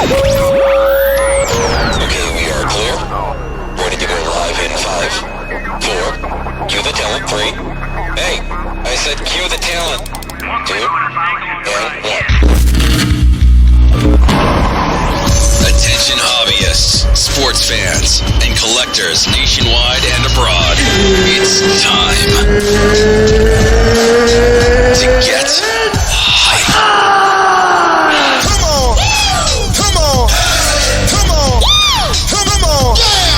Okay, we are clear. Ready to go live in 5, 4, cue the talent, 3. Hey, I said cue the talent. 2, and 1. Attention hobbyists, sports fans, and collectors nationwide and abroad. It's time to get hype. Come on! Come on! Come on! Come on!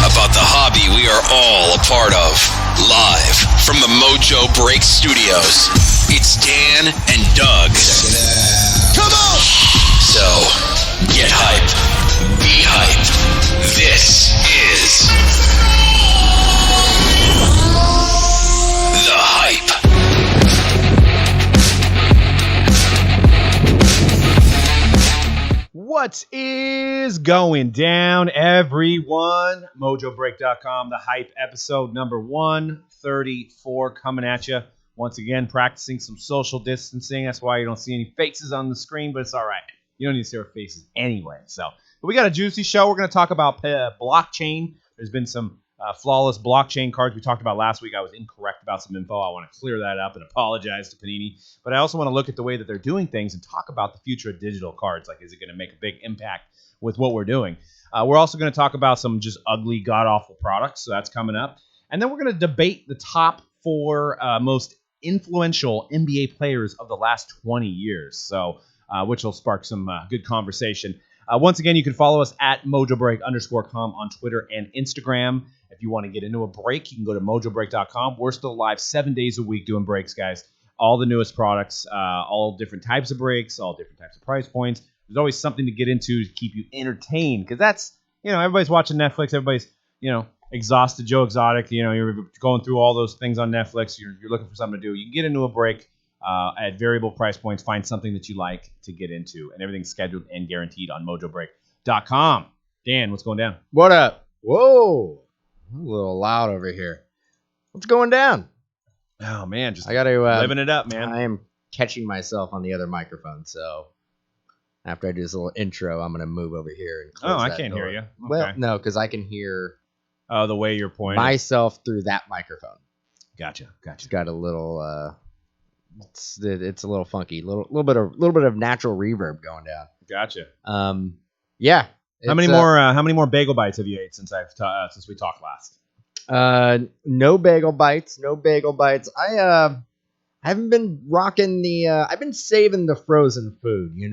About the hobby we are all a part of. Live from the Mojobreak studios, it's Dan and Doug. Come on! So, get hype. Be hype. This is The Hype. What is going down, everyone? Mojobreak.com, The Hype, episode number 134 coming at you. Once again, practicing some social distancing. That's why you don't see any faces on the screen, but it's all right. You don't need to see our faces anyway. But we got a juicy show. We're going to talk about blockchain. There's been some flawless blockchain cards we talked about last week. I was incorrect about some info. I want to clear that up and apologize to Panini. But I also want to look at the way that they're doing things and talk about the future of digital cards. Like, is it going to make a big impact with what we're doing? We're also going to talk about some just ugly, god-awful products. So that's coming up. And then we're going to debate the top 4 most influential NBA players of the last 20 years. So, which will spark some good conversation. Once again, you can follow us at Mojobreak_com on Twitter and Instagram. If you want to get into a break, you can go to Mojobreak.com. We're still live 7 days a week doing breaks, guys. All the newest products, all different types of breaks, all different types of price points. There's always something to get into to keep you entertained, because that's, everybody's watching Netflix. Everybody's, exhausted Joe Exotic. You're going through all those things on Netflix. You're looking for something to do. You can get into a break. At variable price points, find something that you like to get into, and everything's scheduled and guaranteed on Mojobreak.com. Dan, what's going down? What up? Whoa, a little loud over here. What's going down? Oh man, just I got to living it up, man. I am catching myself on the other microphone, so after I do this little intro, I'm gonna move over here and close I that can't door. hear you. Okay. Well, no, because I can hear the way you're pointing myself through that microphone. Gotcha. It's got a little. It's a little funky, little bit of natural reverb going down. Gotcha. Yeah. How many more bagel bites have you ate since we talked last? No bagel bites. I haven't been rocking the. I've been saving the frozen food. You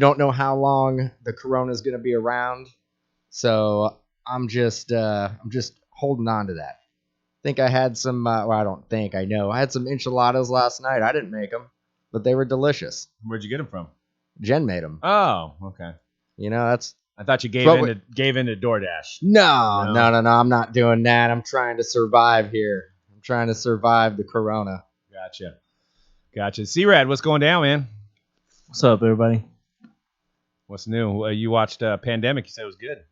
don't know how long the Corona is going to be around, so I'm just holding on to that. I had some, I don't think, I know. I had some enchiladas last night. I didn't make them, but they were delicious. Where'd you get them from? Jen made them. Oh, okay. That's... I thought you gave in to DoorDash. No, I'm not doing that. I'm trying to survive here. I'm trying to survive the Corona. Gotcha. C-Rad, what's going down, man? What's up, everybody? What's new? You watched Pandemic. You said it was good.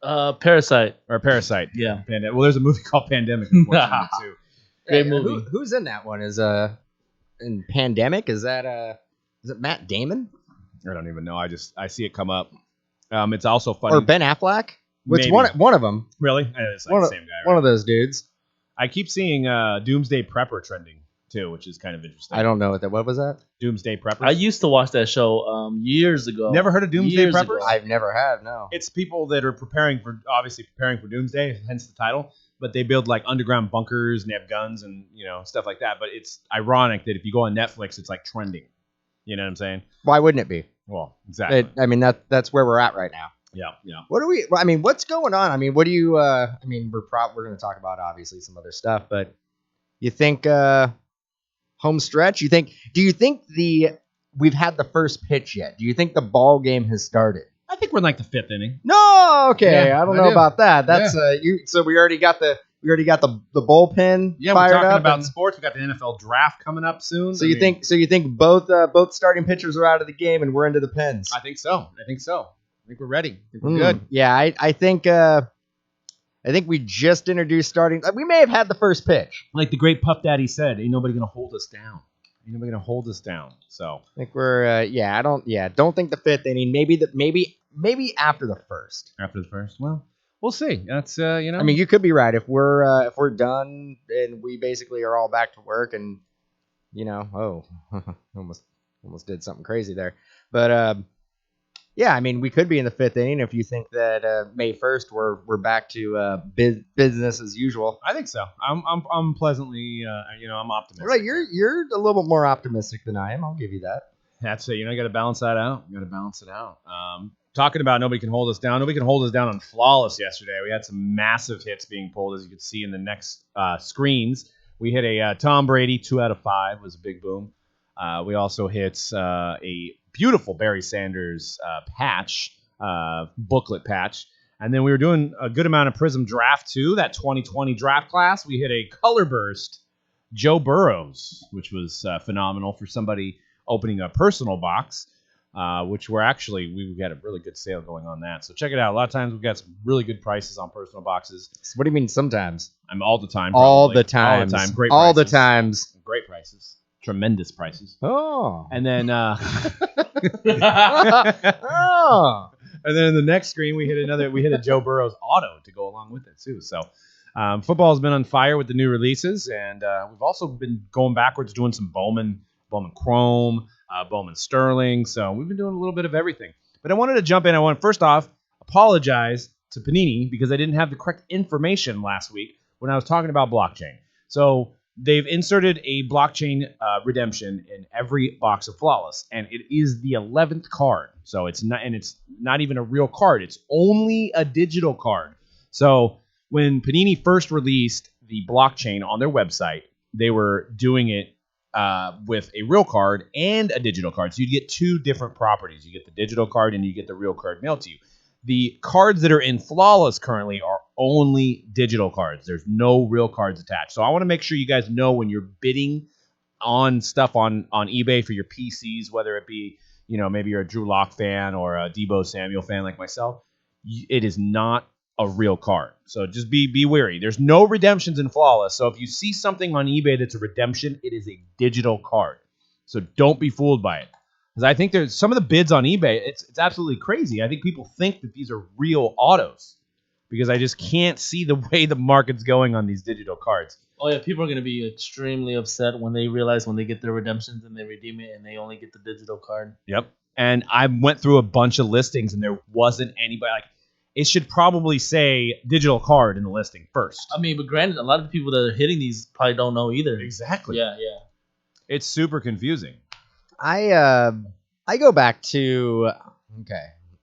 Parasite. Yeah. Well, there's a movie called Pandemic, unfortunately, too. Great movie. Who's in that one? Is in Pandemic? Is it Matt Damon? I don't even know. I see it come up. It's also funny. Or Ben Affleck? Which Maybe. one of them? Really? It's like the same guy. Right? One of those dudes. I keep seeing Doomsday Prepper trending too, which is kind of interesting. I don't know what was that? Doomsday Prepper. I used to watch that show years ago. Never heard of Doomsday Years Preppers? ago. I've never had, no. It's people that are preparing for Doomsday, hence the title. But they build like underground bunkers and they have guns and stuff like that. But it's ironic that if you go on Netflix, it's like trending. You know what I'm saying? Why wouldn't it be? Well, exactly. That's where we're at right now. Yeah. What's going on? What do you? We're going to talk about obviously some other stuff, but you think home stretch? Do you think we've had the first pitch yet? Do you think the ball game has started? I think we're in like the 5th inning. No, okay, Yeah, I don't know about that. That's So we already got the bullpen. Yeah, fired we're talking up about sports. We got the NFL draft coming up soon. So you think both starting pitchers are out of the game and we're into the pens? I think so. I think we're ready. I think we're good. Yeah, I think we just introduced starting. We may have had the first pitch. Like the great Puff Daddy said, ain't nobody gonna hold us down. Ain't nobody gonna hold us down. So I think we're I don't think the fifth inning. Maybe after the first. after the first, well, we'll see. That's you know. I mean, you could be right if we're done and we basically are all back to work and almost did something crazy there. But yeah, I mean, we could be in the fifth inning if you think that May 1st we're back to business as usual. I think so. I'm pleasantly I'm optimistic. Right, you're a little bit more optimistic than I am. I'll give you that. That's it. You got to balance that out. You got to balance it out. Talking about nobody can hold us down. Nobody can hold us down on Flawless yesterday. We had some massive hits being pulled, as you can see in the next screens. We hit a Tom Brady 2 out of 5 was a big boom. We also hit a beautiful Barry Sanders patch, booklet patch. And then we were doing a good amount of Prism draft too. That 2020 draft class, we hit a color burst Joe Burrows, which was phenomenal for somebody opening a personal box, which we got a really good sale going on that. So check it out. A lot of times we've got some really good prices on personal boxes. So what do you mean sometimes? I'm all the time. All probably. the time. All the time. Great all prices. the times. Great prices. Tremendous prices. Oh. And then Oh. and then in the next screen we hit a Joe Burrows auto to go along with it too. So football has been on fire with the new releases, and we've also been going backwards doing some Bowman Chrome, Bowman Sterling. So we've been doing a little bit of everything. But I wanted to jump in. I want to first off apologize to Panini because I didn't have the correct information last week when I was talking about blockchain. So they've inserted a blockchain redemption in every box of Flawless, and it is the 11th card. So it's not even a real card. It's only a digital card. So when Panini first released the blockchain on their website, they were doing it with a real card and a digital card. So you get two different properties. You get the digital card and you get the real card mailed to you. The cards that are in Flawless currently are only digital cards. There's no real cards attached. So I want to make sure you guys know when you're bidding on stuff on eBay for your PCs, whether it be, maybe you're a Drew Lock fan or a Deebo Samuel fan like myself, it is not a real card. So just be wary. There's no redemptions in Flawless. So if you see something on eBay that's a redemption, it is a digital card. So don't be fooled by it. Because I think there's some of the bids on eBay, it's absolutely crazy. I think people think that these are real autos because I just can't see the way the market's going on these digital cards. Oh yeah, people are gonna be extremely upset when they realize when they get their redemptions and they redeem it and they only get the digital card. Yep. And I went through a bunch of listings and there wasn't anybody it should probably say digital card in the listing first. I mean, but granted, a lot of the people that are hitting these probably don't know either. Exactly. Yeah. It's super confusing. I go back to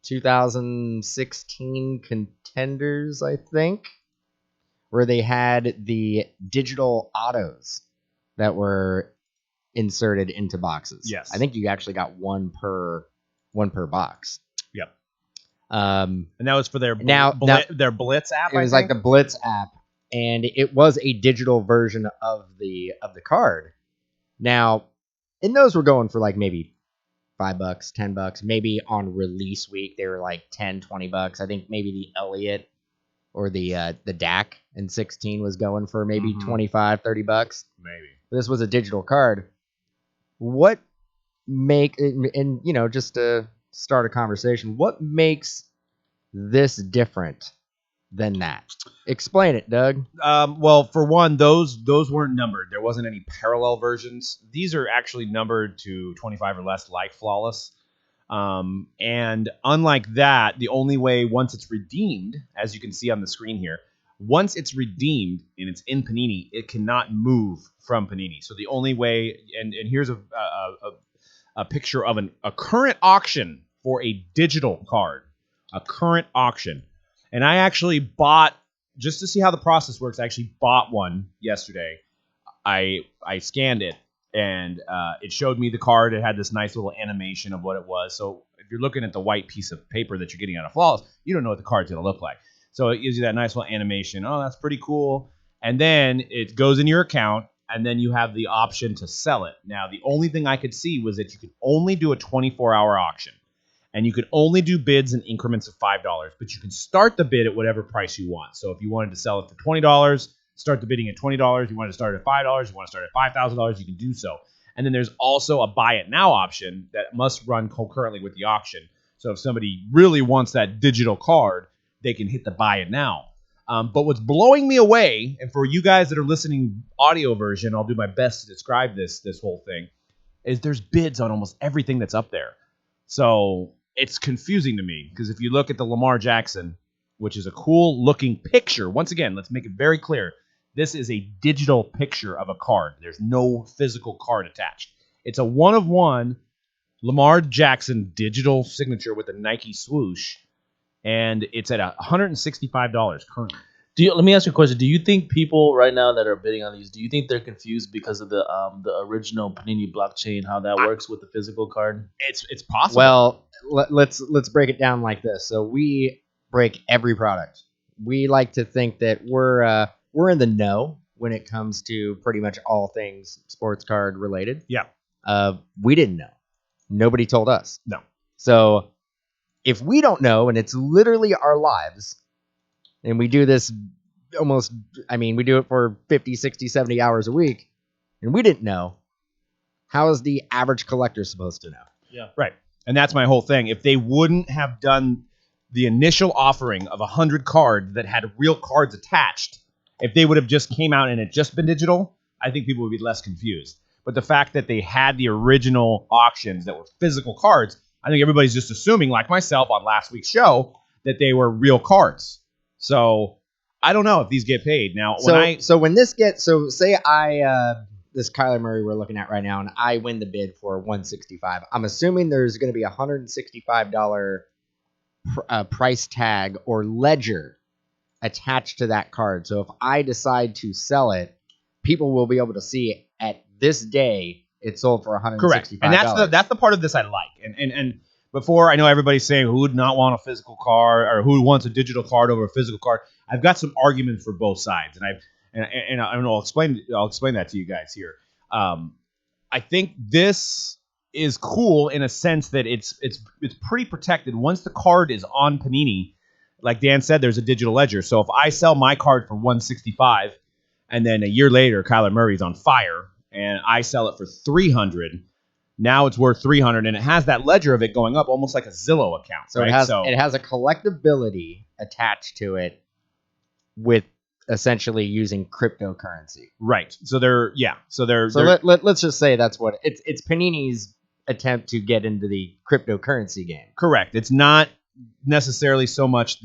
2016 Contenders, I think, where they had the digital autos that were inserted into boxes. Yes. I think you actually got one per box. Yep. And that was for their their Blitz app. It was like the Blitz app, and it was a digital version of the card. Now, and those were going for like maybe $5, $10. Maybe on release week they were like $10, $20. I think maybe the Elliott or the DAC in 16 was going for maybe $25, $30. Maybe. This was a digital card. What just to start a conversation, what makes this different than that? Explain it, Doug. Well, for one, those weren't numbered. There wasn't any parallel versions. These are actually numbered to 25 or less, like Flawless. And unlike that, the only way once it's redeemed, as you can see on the screen here, once it's redeemed and it's in Panini, it cannot move from Panini. So the only way, and here's a picture of a current auction for a digital card, a current auction. And I actually bought, just to see how the process works, I actually bought one yesterday. I scanned it, and it showed me the card. It had this nice little animation of what it was. So if you're looking at the white piece of paper that you're getting out of Flawless, you don't know what the card's going to look like. So it gives you that nice little animation. Oh, that's pretty cool. And then it goes in your account, and then you have the option to sell it. Now, the only thing I could see was that you could only do a 24-hour auction. And you could only do bids in increments of $5, but you can start the bid at whatever price you want. So if you wanted to sell it for $20, start the bidding at $20. You want to start at $5, you want to start at $5,000, you can do so. And then there's also a buy it now option that must run concurrently with the auction. So if somebody really wants that digital card, they can hit the buy it now. But what's blowing me away, and for you guys that are listening audio version, I'll do my best to describe this whole thing, is there's bids on almost everything that's up there. So it's confusing to me because if you look at the Lamar Jackson, which is a cool looking picture, once again, let's make it very clear. This is a digital picture of a card. There's no physical card attached. It's a one-of-one Lamar Jackson digital signature with a Nike swoosh, and it's at $165 currently. Let me ask you a question. Do you think people right now that are bidding on these, do you think they're confused because of the original Panini blockchain, how that works with the physical card? It's possible. Well, let's break it down like this. So we break every product. We like to think that we're in the know when it comes to pretty much all things sports card related. Yeah. We didn't know. Nobody told us. No. So if we don't know, and it's literally our lives, and we do this we do it for 50, 60, 70 hours a week, and we didn't know, how is the average collector supposed to know? Yeah. Right. And that's my whole thing. If they wouldn't have done the initial offering of 100 cards that had real cards attached, if they would have just came out and it just been digital, I think people would be less confused. But the fact that they had the original auctions that were physical cards, I think everybody's just assuming, like myself on last week's show, that they were real cards. So I don't know if these get paid. Now, when this gets, say this Kyler Murray we're looking at right now, and I win the bid for $165. I'm assuming there's going to be a $165 price tag or ledger attached to that card. So if I decide to sell it, people will be able to see at this day it sold for $165. Correct. And that's the part of this I like. And before, I know everybody's saying who would not want a physical card or who wants a digital card over a physical card. I've got some arguments for both sides, and I'll explain that to you guys here. I think this is cool in a sense that it's pretty protected. Once the card is on Panini, like Dan said, there's a digital ledger. So if I sell my card for $165, and then a year later Kyler Murray's on fire, and I sell it for $300. Now it's worth $300, and it has that ledger of it going up, almost like a Zillow account. So right? it has a collectability attached to it, with essentially using cryptocurrency. Right. So let's just say that's what it's Panini's attempt to get into the cryptocurrency game. Correct. It's not necessarily so much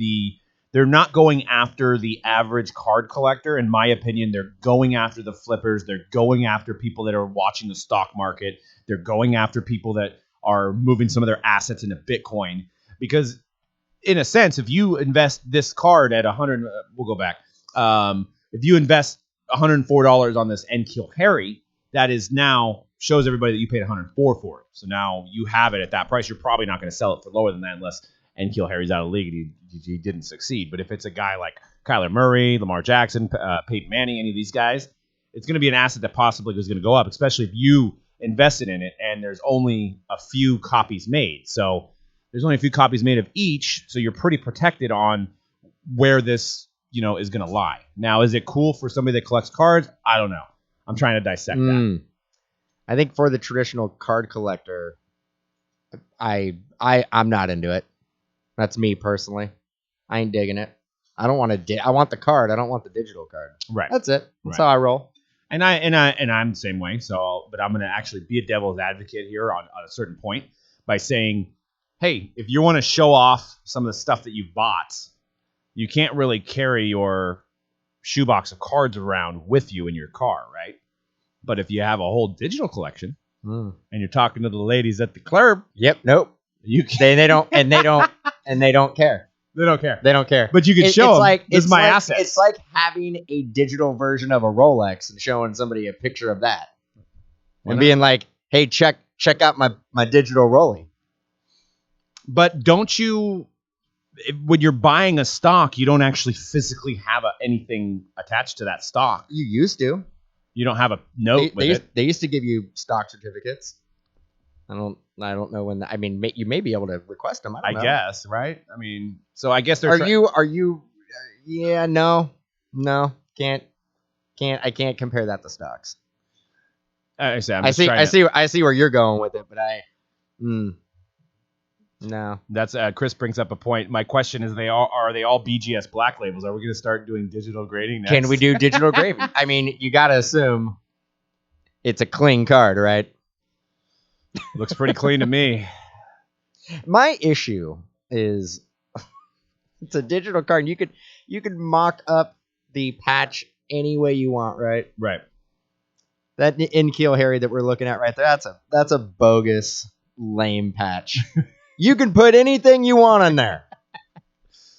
they're not going after the average card collector. In my opinion, they're going after the flippers. They're going after people that are watching the stock market. They're going after people that are moving some of their assets into Bitcoin. Because in a sense, if you invest this card at 100, we'll go back. If you invest $104 on this and Kill Harry, that is now shows everybody that you paid $104 for it. So now you have it at that price. You're probably not going to sell it for lower than that unless Kill Harry's out of the league and he didn't succeed. But if it's a guy like Kyler Murray, Lamar Jackson, Peyton Manning, any of these guys, it's going to be an asset that possibly is going to go up, especially if you invested in it and there's only a few copies made. So there's only a few copies made of each, so you're pretty protected on where this, is going to lie. Now, is it cool for somebody that collects cards? I don't know. I'm trying to dissect that. I think for the traditional card collector, I'm not into it. That's me personally. I ain't digging it. I don't want to. I want the card. I don't want the digital card. Right. That's it. That's how I roll. And I'm the same way. But I'm going to actually be a devil's advocate here on a certain point by saying, hey, if you want to show off some of the stuff that you've bought, you can't really carry your shoebox of cards around with you in your car, right? But if you have a whole digital collection and you're talking to the ladies at the club, nope. You can. They don't care. They don't care. They don't care. But you can show them, this is my asset. It's like having a digital version of a Rolex and showing somebody a picture of that. And being like, hey, check out my digital Rolly. But don't you, when you're buying a stock, you don't actually physically have anything attached to that stock. You used to. You don't have a note with it. They used to give you stock certificates. I don't know when. You may be able to request them. I don't know. Guess, right? So I guess they're. Are you? Yeah, no, can't. I can't compare that to stocks. I say, I see where you're going with it, but no. That's Chris brings up a point. My question is, are they all BGS black labels? Are we going to start doing digital grading next? Can we do digital grading? I mean, you got to assume it's a clean card, right? Looks pretty clean to me. My issue is it's a digital card. And you could mock up the patch any way you want, right? Right. That in-keel Harry that we're looking at right there, that's a bogus, lame patch. You can put anything you want on there.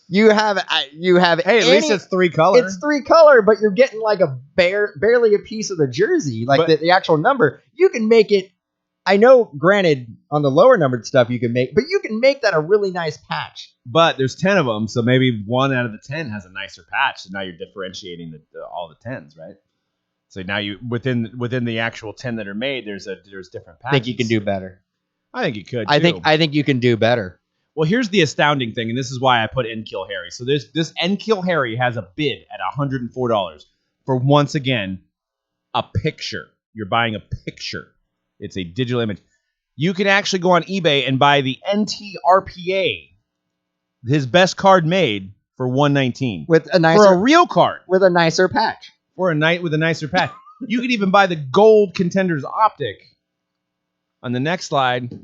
You have Hey, at least it's 3 color. It's 3 color, but you're getting like a barely a piece of the jersey, like the actual number. You can make it. I know, granted, on the lower numbered stuff you can make, but you can make that a really nice patch. But there's 10 of them, so maybe 1 out of the 10 has a nicer patch. So now you're differentiating all the 10s, right? So now you within the actual 10 that are made, there's different patches. I think you can do better. I think you could. I think you can do better. Well, here's the astounding thing, and this is why I put N-Kill Harry. So this N-Kill Harry has a bid at $104 for, once again, a picture. You're buying a picture. It's a digital image. You can actually go on eBay and buy the NTRPA, his best card made, for $119 with a for a real card with a nicer patch. For a night with a nicer patch. You could even buy the gold Contenders Optic on the next slide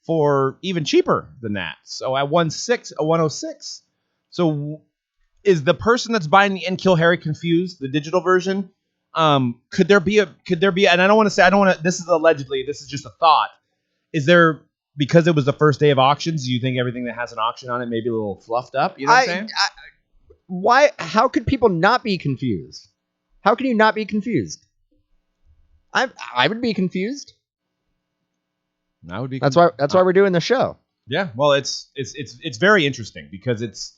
for even cheaper than that. So at 106. So is the person that's buying the N-Kill Harry confused, the digital version? Could there be and I don't want to this is allegedly, this is just a thought. Is there, because it was the first day of auctions, do you think everything that has an auction on it may be a little fluffed up? You know what I'm saying? How could people not be confused? How can you not be confused? I would be confused. I would be. That's why we're doing the show. Yeah, well, it's very interesting because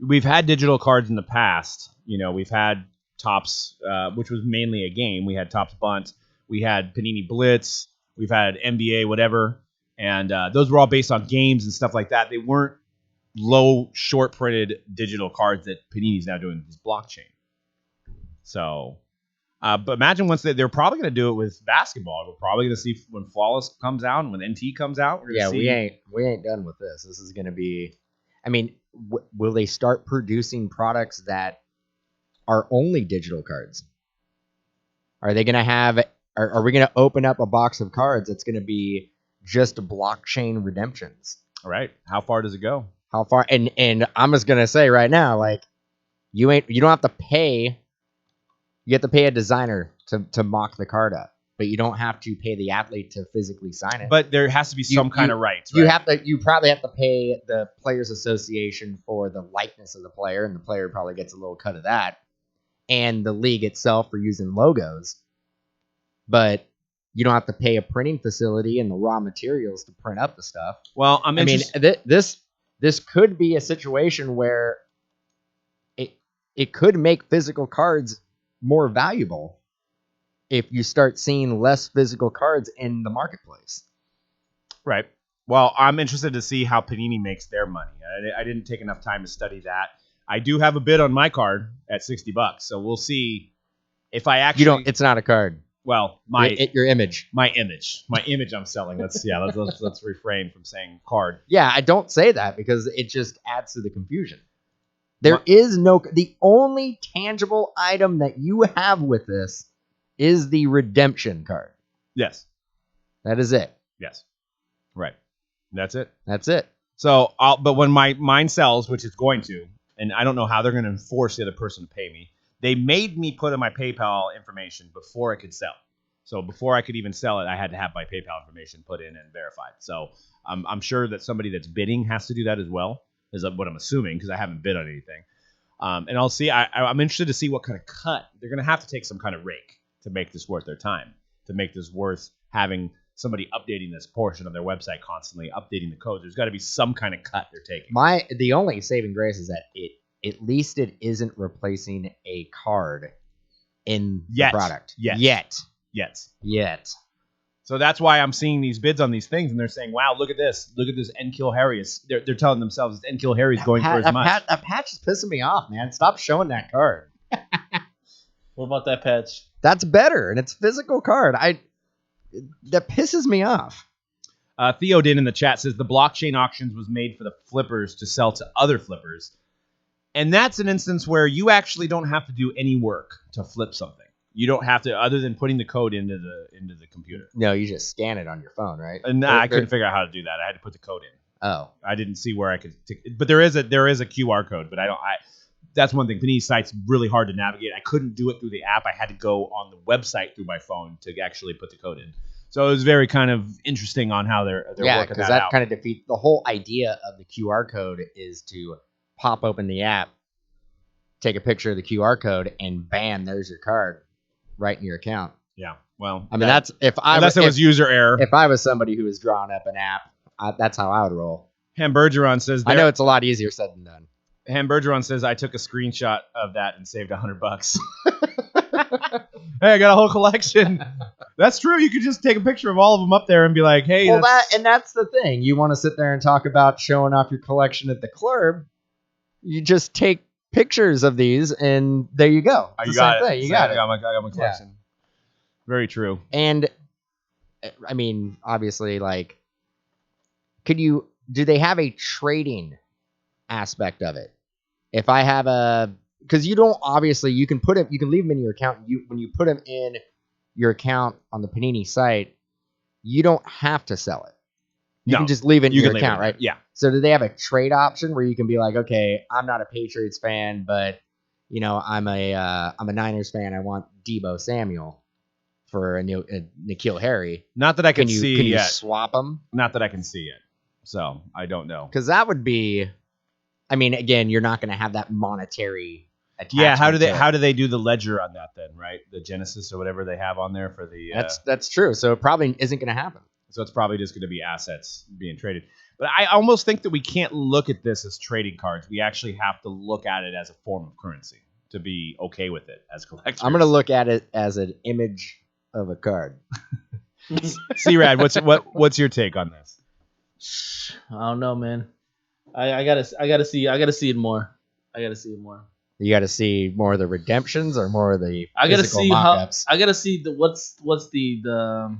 we've had digital cards in the past. You know, we've had Topps, which was mainly a game. We had Topps Bunt. We had Panini Blitz. We've had NBA, whatever, and those were all based on games and stuff like that. They weren't low, short printed digital cards that Panini's now doing with this blockchain. So, but imagine once they're probably going to do it with basketball. We're probably going to see when Flawless comes out and when NT comes out. We ain't done with this. This is going to be. I mean, will they start producing products that are only digital cards? Are they going to have? Are we going to open up a box of cards that's going to be just blockchain redemptions? All right. How far does it go? How far? And I'm just going to say right now, like, you don't have to pay. You have to pay a designer to mock the card up, but you don't have to pay the athlete to physically sign it. But there has to be some kind of rights. Right? You probably have to pay the Players Association for the likeness of the player, and the player probably gets a little cut of that, and the league itself for using logos. But you don't have to pay a printing facility and the raw materials to print up the stuff. Well, this could be a situation where it could make physical cards more valuable if you start seeing less physical cards in the marketplace. Right. Well, I'm interested to see how Panini makes their money. I didn't take enough time to study that. I do have a bid on my card at $60, so we'll see if I actually. You don't. It's not a card. Well, your image. My image I'm selling. Let's refrain from saying card. Yeah, I don't say that because it just adds to the confusion. The only tangible item that you have with this is the redemption card. Yes. That is it. Yes. Right. That's it. That's it. So, but when mine sells, which it's going to, and I don't know how they're going to enforce the other person to pay me, they made me put in my PayPal information before I could sell. So before I could even sell it, I had to have my PayPal information put in and verified. So I'm sure that somebody that's bidding has to do that as well, is what I'm assuming, because I haven't bid on anything. And I'll see. I'm interested to see what kind of cut. They're going to have to take some kind of rake to make this worth their time, to make this worth having somebody updating this portion of their website constantly, updating the codes. There's got to be some kind of cut they're taking. The only saving grace is that at least it isn't replacing a card in the product. Yet. So that's why I'm seeing these bids on these things, and they're saying, "Wow, look at this! Look at this N-Kill Harry." They're telling themselves N-Kill Harry is going for as much. That patch is pissing me off, man. Stop showing that card. What about that patch? That's better, and it's a physical card. that pisses me off. Theodin in the chat says the blockchain auctions was made for the flippers to sell to other flippers. And that's an instance where you actually don't have to do any work to flip something. You don't have to, other than putting the code into the computer. No, you just scan it on your phone, right? Nah, I couldn't figure out how to do that. I had to put the code in. Oh, I didn't see where I could. But there is a QR code. But that's one thing. Panini site's really hard to navigate. I couldn't do it through the app. I had to go on the website through my phone to actually put the code in. So it was very kind of interesting on how they're working that out. Yeah, because that kind of defeats the whole idea of the QR code is to pop open the app, take a picture of the QR code, and bam, there's your card right in your account. Yeah. Well, I mean, that's it was user error. If I was somebody who was drawing up an app, that's how I would roll. Hamburgeron says, I know it's a lot easier said than done. Hamburgeron says, I took a screenshot of that and saved $100. Hey, I got a whole collection. That's true. You could just take a picture of all of them up there and be like, hey. Well, that's the thing. You want to sit there and talk about showing off your collection at the club. You just take pictures of these, and there you go. You got it. You got it. I got my collection. Yeah. Very true. And, I mean, obviously, like, do they have a trading aspect of it? If I have because you don't, obviously, you can leave them in your account. When you put them in your account on the Panini site, you don't have to sell it. You can just leave it in your account, right? Yeah. So do they have a trade option where you can be like, okay, I'm not a Patriots fan, but I'm a Niners fan. I want Deebo Samuel for a N'Keal Harry. Not that I can see can yet. You swap them? Not that I can see yet. So I don't know. Because that would be, I mean, again, you're not going to have that monetary attachment. Yeah. How do they do the ledger on that then? Right, the Genesis or whatever they have on there for the. That's true. So it probably isn't going to happen. So it's probably just going to be assets being traded. But I almost think that we can't look at this as trading cards. We actually have to look at it as a form of currency to be okay with it as collectors. I'm going to look at it as an image of a card. C-Rad, what's your take on this? I don't know, man. I gotta see it more. You got to see more of the redemptions or more of the. I gotta see mock-ups? I gotta see what's the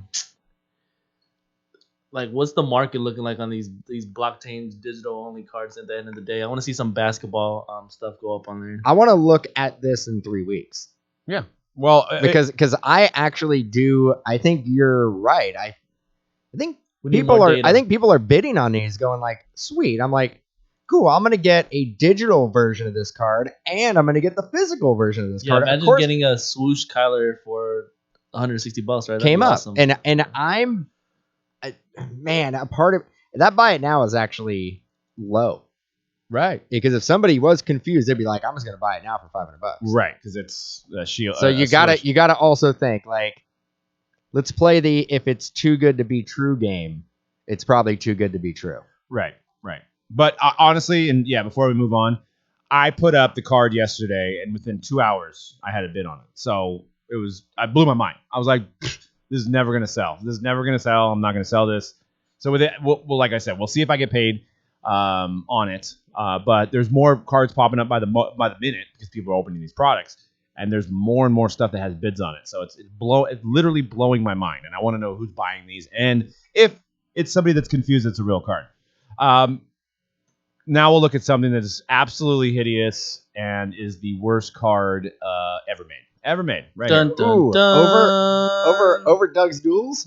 like what's the market looking like on these blockchain digital only cards at the end of the day. I want to see some basketball stuff go up on there. I want to look at this in 3 weeks. Yeah. Well, because I actually do. I think you're right. I think people are bidding on these, going like, sweet. I'm like, cool. I'm gonna get a digital version of this card, and I'm gonna get the physical version of this card. Imagine getting a swoosh Kyler for $160, right? Came up, awesome. And I'm, man, a part of that buy it now is actually low. Right, because if somebody was confused, they'd be like, "I'm just gonna buy it now for $500." Right, because it's a shield. So you gotta also think like, let's play the if it's too good to be true game. It's probably too good to be true. Right. But honestly, and yeah, before we move on, I put up the card yesterday, and within 2 hours, I had a bid on it. So I blew my mind. I was like, this is never gonna sell. I'm not gonna sell this. So with it, well, like I said, we'll see if I get paid on it. But there's more cards popping up by the minute because people are opening these products, and there's more and more stuff that has bids on it. So it's literally blowing my mind, and I want to know who's buying these, and if it's somebody that's confused, it's a real card. Now we'll look at something that is absolutely hideous and is the worst card ever made. Right. Dun, dun, dun. Over Doug's duels.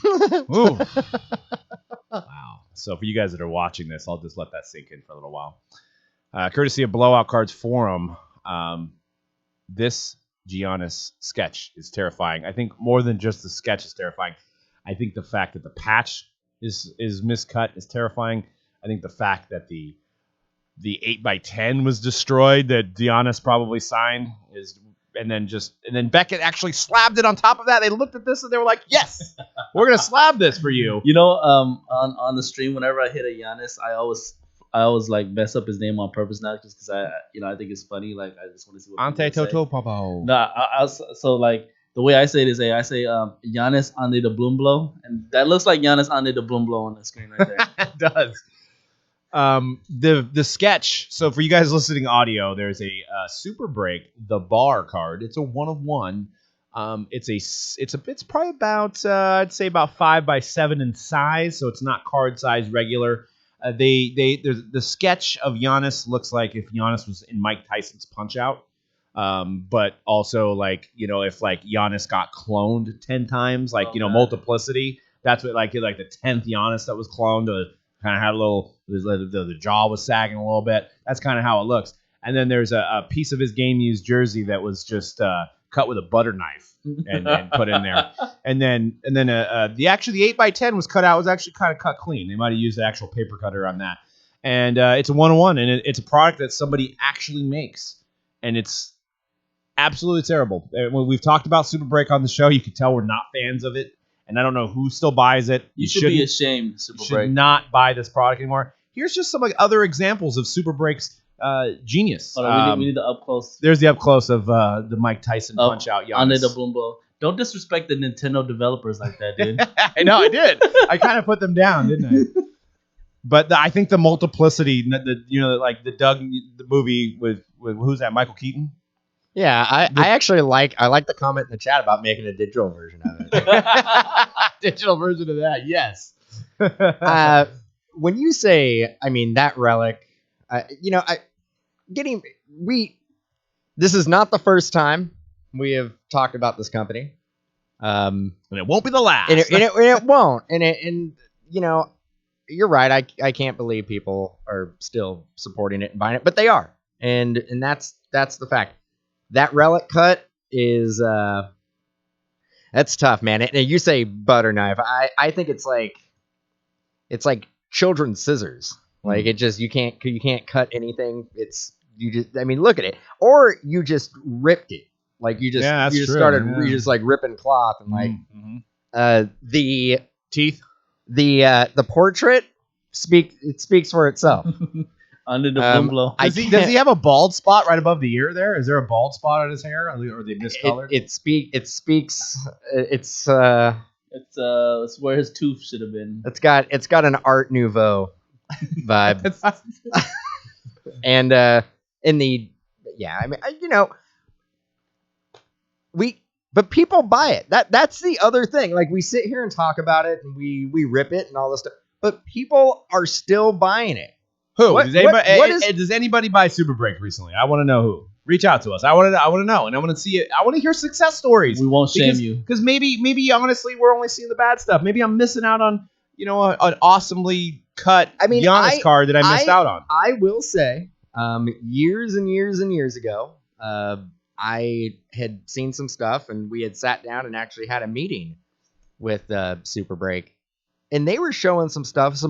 Ooh. Wow. So for you guys that are watching this, I'll just let that sink in for a little while. Courtesy of Blowout Cards Forum, this Giannis sketch is terrifying. I think more than just the sketch is terrifying. I think the fact that the patch is miscut is terrifying. I think the fact that the 8x10 was destroyed that Giannis probably signed is. And then Beckett actually slabbed it on top of that. They looked at this and they were like, "Yes, we're gonna slab this for you." On the stream, whenever I hit a Giannis, I always like mess up his name on purpose now, just because I think it's funny. Like I just want to see what Ante Toto Popo. No, so like the way I say it is I say Giannis Ande the Bloom Blow, and that looks like Giannis Ande the Bloom Blow on the screen right there. It does. The sketch. So for you guys listening audio, there's a Super Break, the bar card. It's a 1 of 1. It's probably about I'd say about 5x7 in size, so it's not card size regular. There's the sketch of Giannis looks like if Giannis was in Mike Tyson's Punch Out, but also like if like Giannis got cloned 10 times, like multiplicity. That's what like the 10th Giannis that was cloned. Kind of had a little the jaw was sagging a little bit. That's kind of how it looks. And then there's a piece of his game used jersey that was just cut with a butter knife and put in there. And then the 8x10 was cut out, was actually kind of cut clean. They might have used the actual paper cutter on that. And it's a 1-on-1, and it's a product that somebody actually makes, and it's absolutely terrible. When we've talked about Super Break on the show, you can tell we're not fans of it, and I don't know who still buys it. You should be ashamed, Super Break. Should not buy this product anymore. Here's just some like other examples of Super Break's genius. We need the up close. There's the up close of the Mike Tyson Punch Out Giannis. Under the boom blow. Don't disrespect the Nintendo developers like that, dude. I know, I did. I kind of put them down, didn't I? But I think the multiplicity, like the movie with who's that? Michael Keaton. Yeah, I actually like the comment in the chat about making a digital version of it. Digital version of that, yes. When you say, that relic, this is not the first time we have talked about this company, and it won't be the last. And it won't. And you're right. I can't believe people are still supporting it and buying it, but they are, and that's the fact. That relic cut is that's tough, man. And you say butter knife. I think it's like children's scissors. Like it just you can't cut anything. Look at it. Or you just ripped it. Like you just started ripping cloth and like the teeth. The portrait speaks for itself. Under the boom blow. Does he have a bald spot right above the ear there? Is there a bald spot on his hair? Or are they miscolored? It speaks. It's where his tooth should have been. It's got an Art Nouveau vibe. And but people buy it. That's the other thing. Like we sit here and talk about it and we rip it and all this stuff, but people are still buying it. Who? Does anybody buy Super Break recently? I want to know who. Reach out to us. I want to know, and I want to see it. I want to hear success stories. We won't shame you because maybe honestly we're only seeing the bad stuff. Maybe I'm missing out on an awesomely cut Giannis card that I missed out on. I will say, years and years and years ago, I had seen some stuff, and we had sat down and actually had a meeting with Super Break. And they were showing some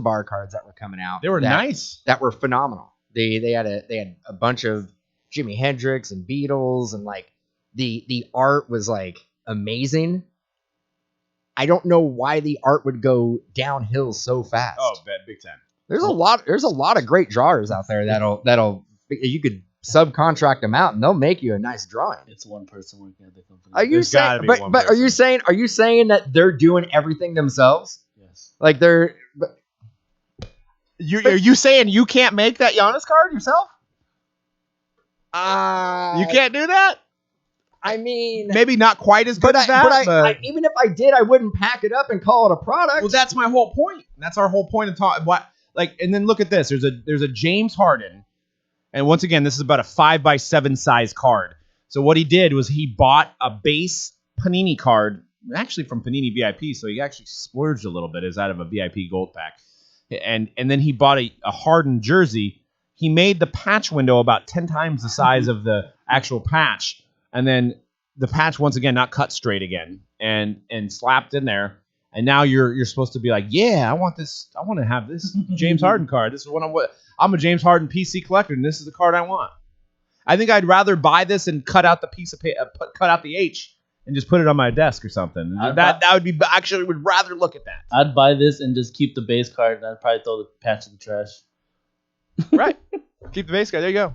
bar cards that were coming out. They were nice. That were phenomenal. They had a bunch of Jimi Hendrix and Beatles, and like the art was like amazing. I don't know why the art would go downhill so fast. Oh, big time. There's a lot of great drawers out there that'll you could subcontract them out and they'll make you a nice drawing. It's one person working at the company. Are you saying? But are you saying that they're doing everything themselves? Like are you saying you can't make that Giannis card yourself? You can't do that? I mean, maybe not quite as good as that. But even if I did, I wouldn't pack it up and call it a product. Well, that's my whole point. That's our whole point of talking. And then look at this. There's a James Harden, and once again, this is about a 5x7 size card. So what he did was he bought a base Panini card. Actually from Panini VIP, so he actually splurged a little bit as out of a VIP gold pack. And then he bought a Harden jersey. He made the patch window about 10 times the size of the actual patch. And then the patch, once again, not cut straight again and slapped in there. And now you're supposed to be like, yeah, I want this. I want to have this James Harden card. This is what I'm a James Harden PC collector, and this is the card I want. I think I'd rather buy this and cut out the piece of cut out the H and just put it on my desk or something. That would be actually would rather look at that. I'd buy this and just keep the base card, and I'd probably throw the patch in the trash. Right. Keep the base card. There you go.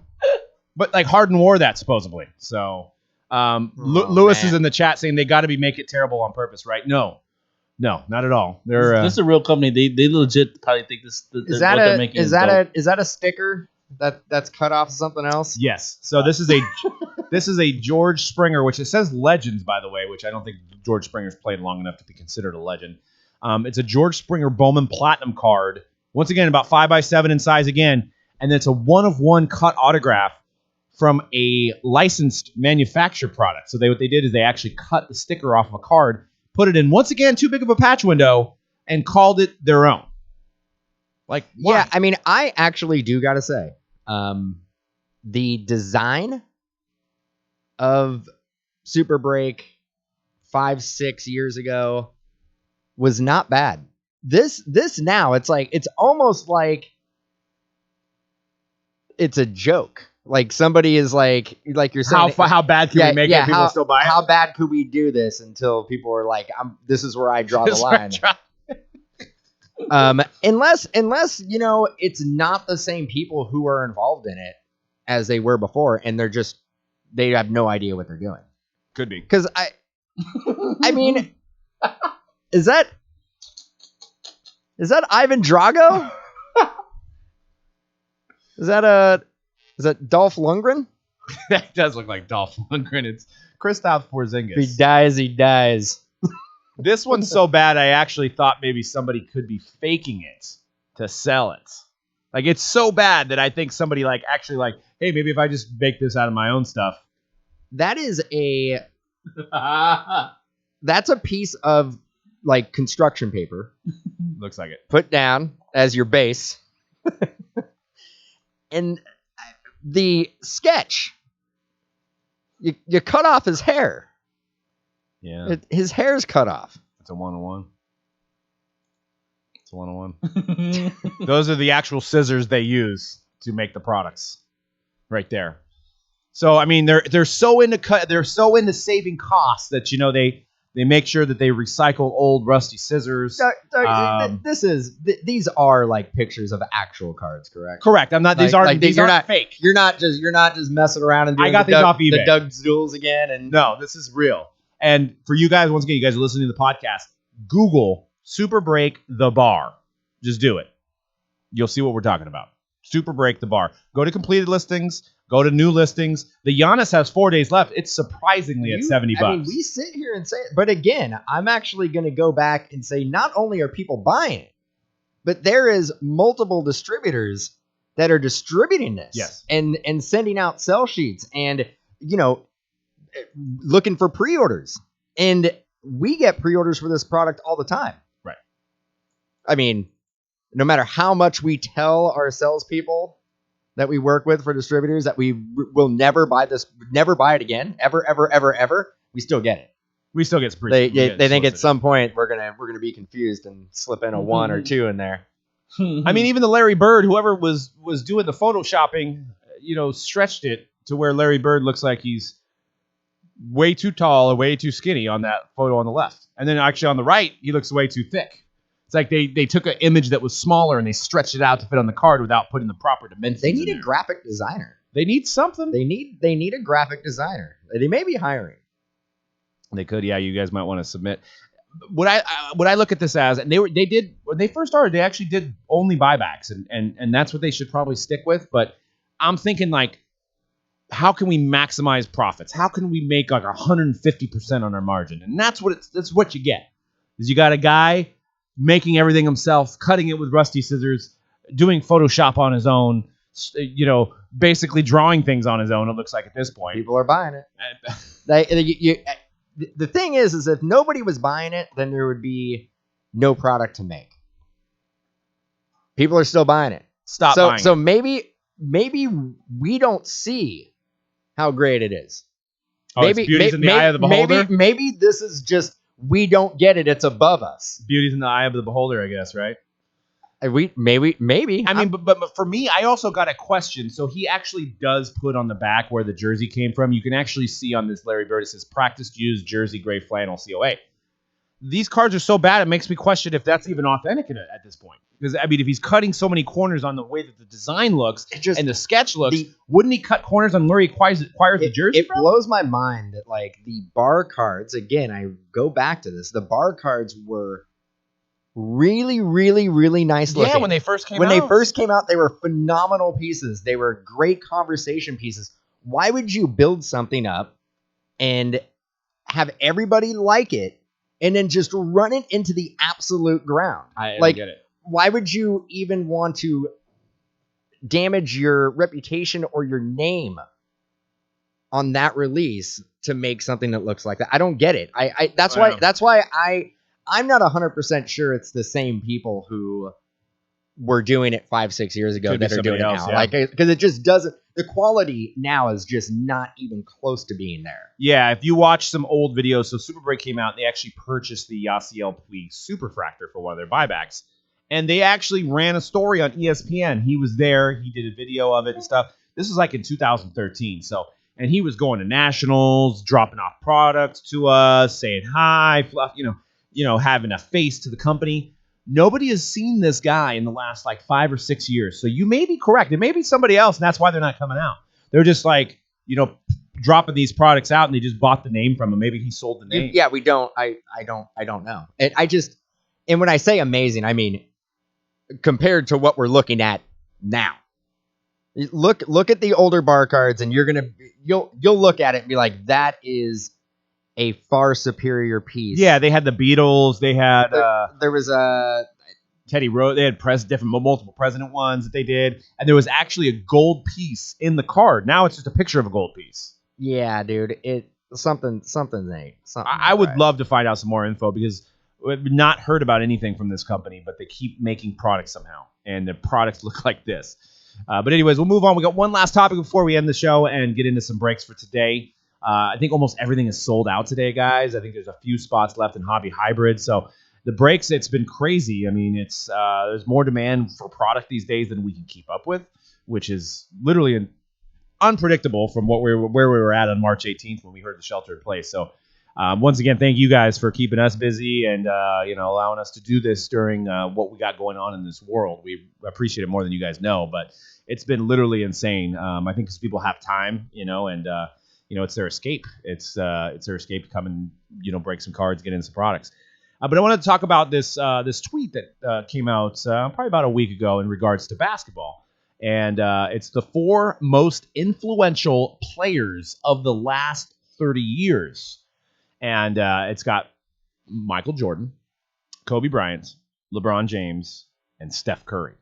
But like Harden wore that supposedly. So Lewis is in the chat saying they got to be make it terrible on purpose, right? No, not at all. This is a real company. They legit probably think this. Is that a sticker? That's cut off something else. Yes. So this is a George Springer, which it says Legends, by the way, which I don't think George Springer's played long enough to be considered a legend. It's a George Springer Bowman Platinum card. Once again, about 5x7 in size again, and it's a 1-of-1 cut autograph from a licensed manufacturer product. So what they did is they actually cut the sticker off of a card, put it in, once again, too big of a patch window, and called it their own. Like, why? Yeah, I mean, I actually do got to say, the design of Super Break 5-6 years ago was not bad. This now, it's almost like it's a joke. Like somebody is like you're saying, how bad can we make it? People still buy it. How bad could we do this until people are like, this is where I draw the line. Unless it's not the same people who are involved in it as they were before, and they have no idea what they're doing. Could be. Because I mean, is that Ivan Drago? Is that Dolph Lundgren? That does look like Dolph Lundgren. It's Kristaps Porzingis. If he dies, he dies. This one's so bad, I actually thought maybe somebody could be faking it to sell it. Like, it's so bad that I think somebody hey, maybe if I just make this out of my own stuff. That's a piece of like construction paper. Looks like it. Put down as your base. And the sketch, you cut off his hair. Yeah. His hair's cut off. It's a 1-on-1. It's a 1-on-1. Those are the actual scissors they use to make the products. Right there. So I mean, they're so into saving costs that they make sure that they recycle old rusty scissors. These are like pictures of actual cards, correct? Correct. I'm not. These aren't. These aren't fake. You're not just messing around and doing I got these off eBay. The Doug's Duels again. And no, this is real. And for you guys, once again, you guys are listening to the podcast. Google Super Break the bar. Just do it. You'll see what we're talking about. Super Break the bar. Go to completed listings. Go to new listings. The Giannis has 4 days left. It's surprisingly at $70. I mean, we sit here and say it, but again, I'm actually going to go back and say not only are people buying it, but there is multiple distributors that are distributing this. Yes. And sending out sell sheets and, looking for pre-orders. And we get pre-orders for this product all the time. Right. I mean, no matter how much we tell our salespeople that we work with for distributors that we will never buy it again, ever, we still get it. We still get they think at some point we're gonna be confused and slip in a 1 or 2 in there. I mean, even the Larry Bird, whoever was doing the photoshopping, stretched it to where Larry Bird looks like he's way too tall or way too skinny on that photo on the left, and then actually on the right he looks way too thick. It's like they took an image that was smaller and they stretched it out to fit on the card without putting the proper dimensions. They need a graphic designer. They need something. They need a graphic designer. They may be hiring. They could, yeah. You guys might want to submit. What I look at this as, and they did when they first started, they actually did only buybacks, and that's what they should probably stick with. But I'm thinking like, how can we maximize profits? How can we make like 150% on our margin? And that's what you get. Is you got a guy making everything himself, cutting it with rusty scissors, doing Photoshop on his own, basically drawing things on his own, it looks like at this point. People are buying it. The thing is if nobody was buying it, then there would be no product to make. People are still buying it. Stop buying So maybe we don't see how great it is. Maybe beauty's in the eye of the beholder? Maybe this is just we don't get it. It's above us. Beauty's in the eye of the beholder, I guess, right? Maybe. I mean, but for me, I also got a question. So he actually does put on the back where the jersey came from. You can actually see on this Larry Bird, it says practiced used jersey gray flannel COA. These cards are so bad, it makes me question if that's even authentic at this point. Because, I mean, if he's cutting so many corners on the way that the design looks and the sketch looks, wouldn't he cut corners on where he acquires the jersey? It blows my mind that, like, the bar cards, again, I go back to this, the bar cards were really, really, really nice looking. Yeah, when they first came When out. they first came out, they were phenomenal pieces. They were great conversation pieces. Why would you build something up and have everybody like it and then just run it into the absolute ground? I Like, get it. why would you even want to damage your reputation or your name on that release to make something that looks like that? I don't get it. That's Wow. why I'm not 100% sure it's the same people who were doing it 5-6 years ago Could be that are somebody doing else, it now. yeah. Like, because it just doesn't. The quality now is just not even close to being there. Yeah, if you watch some old videos, so Super Break came out, they actually purchased the Yasiel Puig Superfractor for one of their buybacks. And they actually ran a story on ESPN. He was there, he did a video of it and stuff. This was like in 2013. So, and he was going to nationals, dropping off products to us, saying hi, fluff, having a face to the company. Nobody has seen this guy in the last like 5 or 6 years. So you may be correct. It may be somebody else, and that's why they're not coming out. They're just like, dropping these products out, and they just bought the name from him. Maybe he sold the name. Yeah, we don't. I don't know. And when I say amazing, I mean compared to what we're looking at now. Look at the older bar cards, and you'll look at it and be like, that is a far superior piece. Yeah, they had the Beatles. They had there was a Teddy Rose. They had multiple president ones that they did, and there was actually a gold piece in the card. Now it's just a picture of a gold piece. Yeah, dude. Something. I would love to find out some more info because we've not heard about anything from this company, but they keep making products somehow, and the products look like this. But anyways, we'll move on. We got one last topic before we end the show and get into some breaks for today. I think almost everything is sold out today, guys. I think there's a few spots left in Hobby Hybrid. So the breaks, it's been crazy. I mean, it's there's more demand for product these days than we can keep up with, which is literally unpredictable from where we were at on March 18th when we heard the shelter in place. So once again, thank you guys for keeping us busy and allowing us to do this during what we got going on in this world. We appreciate it more than you guys know, but it's been literally insane. I think because people have time, and it's their escape. It's their escape to come and break some cards, get in some products. But I wanted to talk about this tweet that came out probably about a week ago in regards to basketball. And it's the 4 most influential players of the last 30 years. And it's got Michael Jordan, Kobe Bryant, LeBron James, and Steph Curry.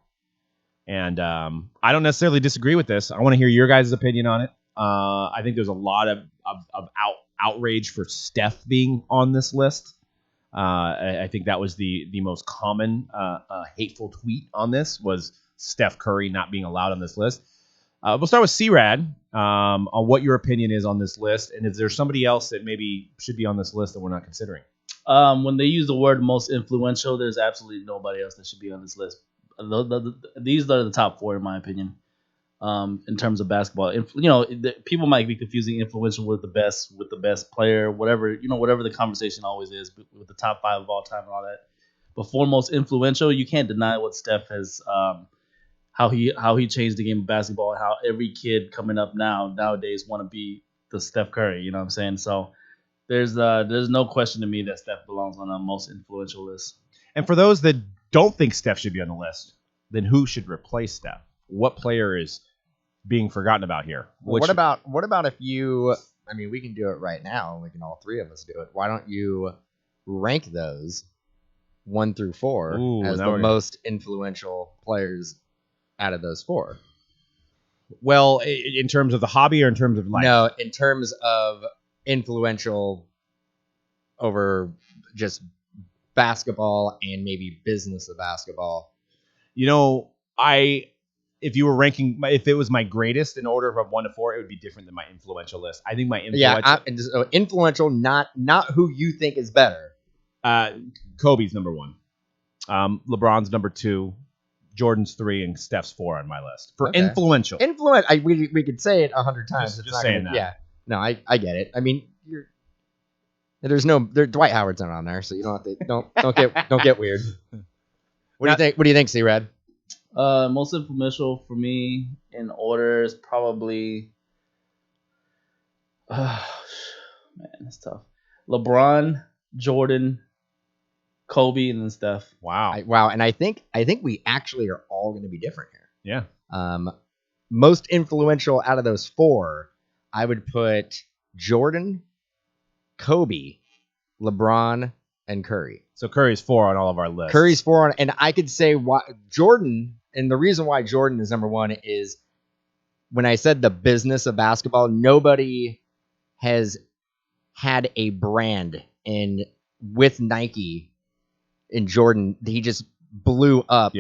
And I don't necessarily disagree with this. I want to hear your guys' opinion on it. I think there's a lot of outrage for Steph being on this list. I think that was the most common hateful tweet on this was Steph Curry not being allowed on this list. We'll start with C-Rad on what your opinion is on this list, and is there somebody else that maybe should be on this list that we're not considering? When they use the word most influential, there's absolutely nobody else that should be on this list. These are the top 4 in my opinion. In terms of basketball, people might be confusing influential with the best player, whatever the conversation always is, with the top 5 of all time and all that. But for most influential, you can't deny what Steph has, how he changed the game of basketball, and how every kid coming up nowadays want to be the Steph Curry. You know what I'm saying? So there's no question to me that Steph belongs on the most influential list. And for those that don't think Steph should be on the list, then who should replace Steph? What player is being forgotten about here? What about if you? I mean, we can do it right now. We can all 3 of us do it. Why don't you rank those 1 through 4 as the most influential players out of those 4? Well, in terms of the hobby or in terms of life? No, in terms of influential over just basketball and maybe business of basketball. If you were ranking, if it was my greatest in order from 1 to 4, it would be different than my influential list. I think my influential, influential, not who you think is better. Kobe's number 1, LeBron's number 2, Jordan's 3, and Steph's 4 on my list for influential. We could say it 100 times. Just saying that. Yeah, no, I get it. I mean, Dwight Howard's not on there, so you don't get weird. What do you think? What do you think, C-Rad? Most influential for me in order is probably, man, it's tough. LeBron, Jordan, Kobe, and then Steph. Wow. Wow, and I think we actually are all going to be different here. Yeah. Most influential out of those four, I would put Jordan, Kobe, LeBron, and Curry. So Curry's 4 on all of our lists. Curry's 4 on, and I could say why Jordan, and the reason why Jordan is number 1 is when I said the business of basketball, nobody has had a brand, and with Nike and Jordan, he just blew up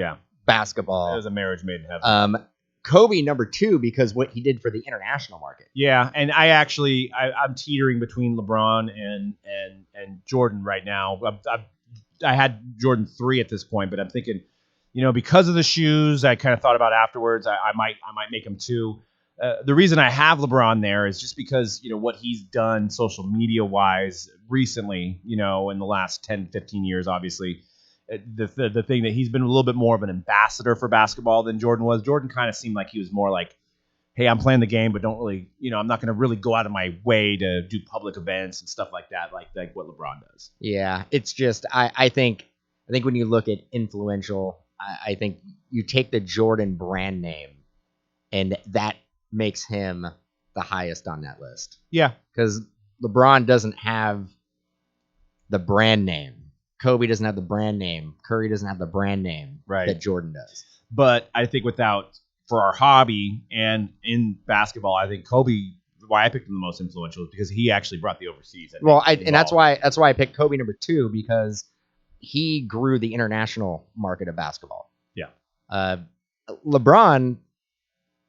basketball. It was a marriage made in heaven. Kobe number 2 because what he did for the international market. Yeah, and I'm teetering between LeBron and Jordan right now. I had Jordan 3 at this point, but I'm thinking, because of the shoes, I kind of thought about afterwards. I might make him 2. The reason I have LeBron there is just because what he's done social media wise recently. In the last 10, 15 years, obviously. The thing that he's been a little bit more of an ambassador for basketball than Jordan was. Jordan kind of seemed like he was more like, hey, I'm playing the game, but don't really, I'm not going to really go out of my way to do public events and stuff like that, like what LeBron does. Yeah, it's just I think when you look at influential, I think you take the Jordan brand name, and that makes him the highest on that list. Yeah, because LeBron doesn't have the brand name. Kobe doesn't have the brand name. Curry doesn't have the brand name that Jordan does. But I think for our hobby and in basketball, I think Kobe, why I picked him the most influential is because he actually brought the overseas. And that's why I picked Kobe number 2 because he grew the international market of basketball. Yeah. LeBron,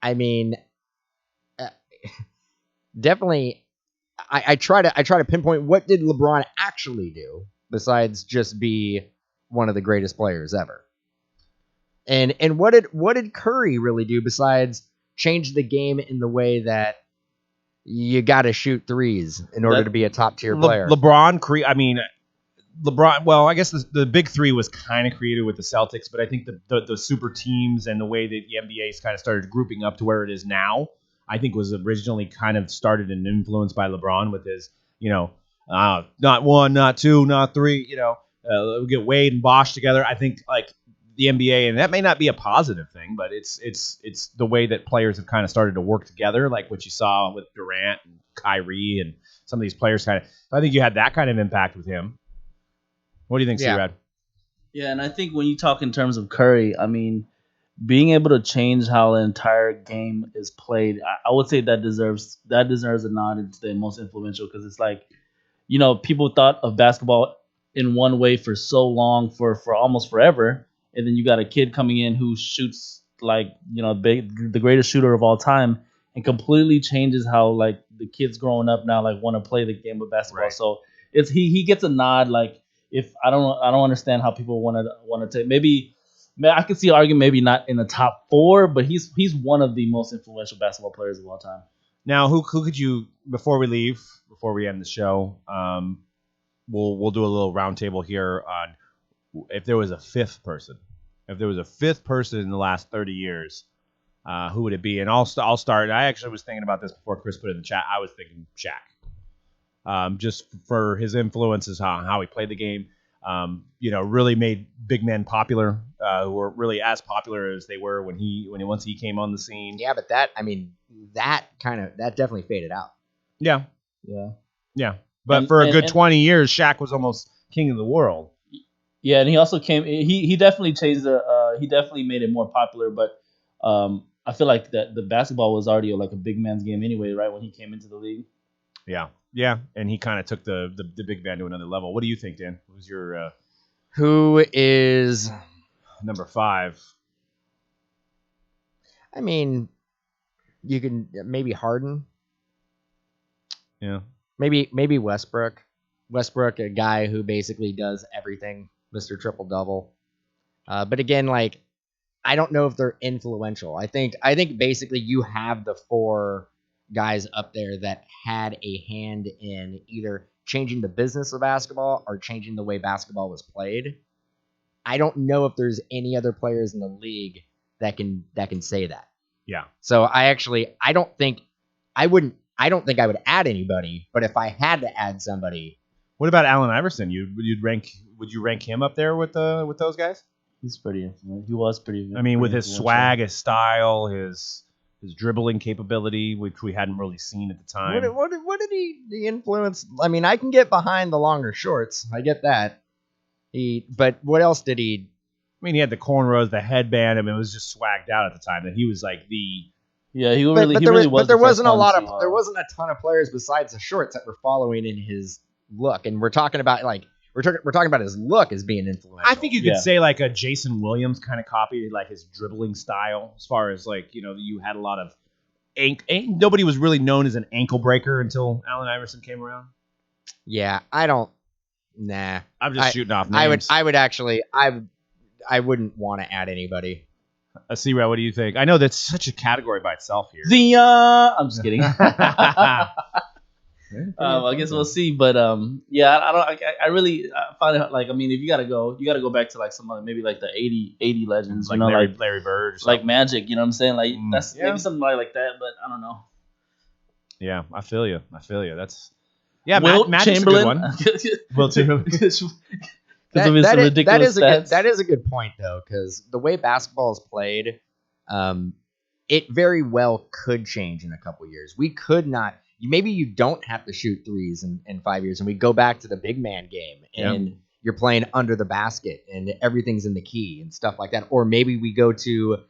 I mean, definitely, I try to pinpoint what did LeBron actually do besides just be one of the greatest players ever. And what did Curry really do besides change the game in the way that you got to shoot threes in order to be a top tier player? LeBron, well, I guess the big 3 was kind of created with the Celtics, but I think the super teams and the way that the NBA's kind of started grouping up to where it is now, I think was originally kind of started and influenced by LeBron with his, not 1, not 2, not 3, we get Wade and Bosh together. I think like the NBA, and that may not be a positive thing, but it's the way that players have kind of started to work together, like what you saw with Durant and Kyrie and some of these players kind of. I think you had that kind of impact with him. What do you think, C-Rad? Yeah, and I think when you talk in terms of Curry, I mean, being able to change how the entire game is played, I would say that deserves a nod into the most influential because it's like, people thought of basketball in one way for so long, for almost forever, and then you got a kid coming in who shoots like the greatest shooter of all time, and completely changes how like the kids growing up now like want to play the game of basketball. Right. So it's he gets a nod. Like if I don't understand how people want to take maybe. I could see arguing maybe not in the top 4, but he's one of the most influential basketball players of all time. Now, who could you, before we end the show, we'll do a little roundtable here on if there was a fifth person in the last 30 years, who would it be? And I'll start. I actually was thinking about this before Chris put it in the chat. I was thinking Shaq, just for his influences, how he played the game. Really made big men popular, who were really as popular as they were once he came on the scene. Yeah, but that definitely faded out. Yeah. But for a good 20 years, Shaq was almost king of the world. Yeah, and he also came. He definitely changed he definitely made it more popular. But I feel like that the basketball was already like a big man's game anyway, right? When he came into the league. Yeah, and he kind of took the big man to another level. What do you think, Dan? Who's your who is number 5? I mean, you can maybe Harden. Yeah. Maybe Westbrook. Westbrook, a guy who basically does everything, Mr. Triple Double. But again, like I don't know if they're influential. I think basically you have the 4 guys up there that had a hand in either changing the business of basketball or changing the way basketball was played. I don't know if there's any other players in the league that can say that. Yeah. So I don't think I would add anybody, but if I had to add somebody, What about Allen Iverson? Would you rank him up there with those guys? He's pretty influential. He was pretty. I mean, with pretty his influential. swag, his style, his dribbling capability, which we hadn't really seen at the time. What did he influence? I mean, I can get behind the longer shorts. I get that. But what else did he? I mean, he had the cornrows, the headband. I mean, it was just swagged out at the time. That he was like the. Yeah, he But, really. but He there, really was, was. but there the first wasn't a one lot to, of there wasn't a ton of players besides the shorts that were following in his look, and we're talking about we're talking about his look as being influential. I think you could Yeah. say like a Jason Williams kind of copied like his dribbling style, as far as like you had a lot of nobody was really known as an ankle breaker until Allen Iverson came around. Yeah, I don't. Nah, I'm just shooting off names. I wouldn't want to add anybody. C-Rat, what do you think? I know that's such a category by itself here. I'm just kidding. I guess we'll see, but yeah, I don't. I really find it like, I mean, if you gotta go back to like some other, maybe like the 80 legends, like Larry Bird, or like Magic. You know what I'm saying? Like that's yeah. maybe something like that, but I don't know. Yeah, I feel you. That's Wilt Magic's Chamberlain. a good one. Wilt Chamberlain. That is a good point though, because the way basketball is played, it very well could change in a couple years. We could not. Maybe you don't have to shoot threes in 5 years, and we go back to the big man game, and you're playing under the basket, and everything's in the key and stuff like that. Or maybe we go to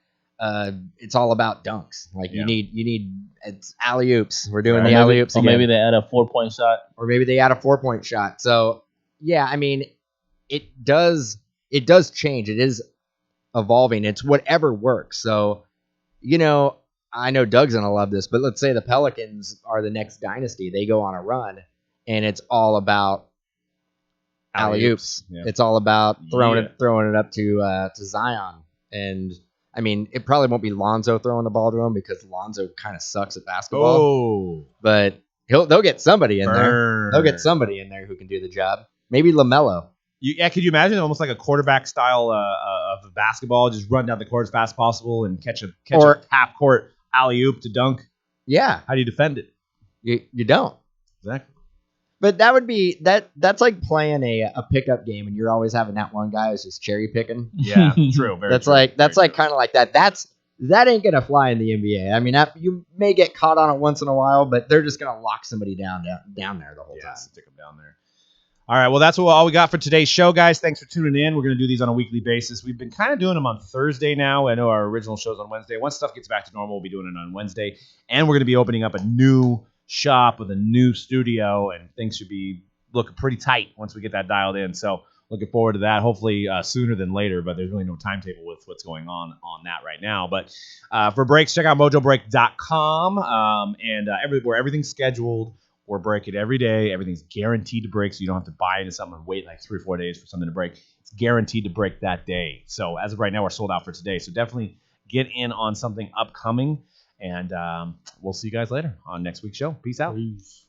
it's all about dunks. Like you need it's alley oops. We're doing the alley oops again. Or maybe they add a 4-point shot. Or maybe they add a 4-point shot. So yeah, I mean, it does change. It is evolving. It's whatever works. So I know Doug's gonna love this, but let's say the Pelicans are the next dynasty. They go on a run, and it's all about alley oops. Yeah. It's all about throwing it up to Zion. And I mean, it probably won't be Lonzo throwing the ball to him because Lonzo kind of sucks at basketball. Oh, But they'll get somebody in there. Burn. They'll get somebody in there who can do the job. Maybe LaMelo. Could you imagine almost like a quarterback style of basketball, just run down the court as fast as possible and catch a half court alley oop to dunk? Yeah. How do you defend it? You don't. Exactly. But that would be that's like playing a pickup game, and you're always having that one guy who's just cherry picking. Yeah, true. Very true. That's kind of like that. That ain't gonna fly in the NBA. I mean, you may get caught on it once in a while, but they're just gonna lock somebody down there the whole time. Stick them down there. All right, well, that's all we got for today's show, guys. Thanks for tuning in. We're going to do these on a weekly basis. We've been kind of doing them on Thursday now. I know our original show's on Wednesday. Once stuff gets back to normal, we'll be doing it on Wednesday. And we're going to be opening up a new shop with a new studio, and things should be looking pretty tight once we get that dialed in. So looking forward to that, hopefully sooner than later, but there's really no timetable with what's going on that right now. But for breaks, check out Mojobreak.com, and everywhere, everything's scheduled. We're breaking every day. Everything's guaranteed to break, so you don't have to buy into something and wait like 3 or 4 days for something to break. It's guaranteed to break that day. So as of right now, we're sold out for today. So definitely get in on something upcoming, and we'll see you guys later on next week's show. Peace out. Peace.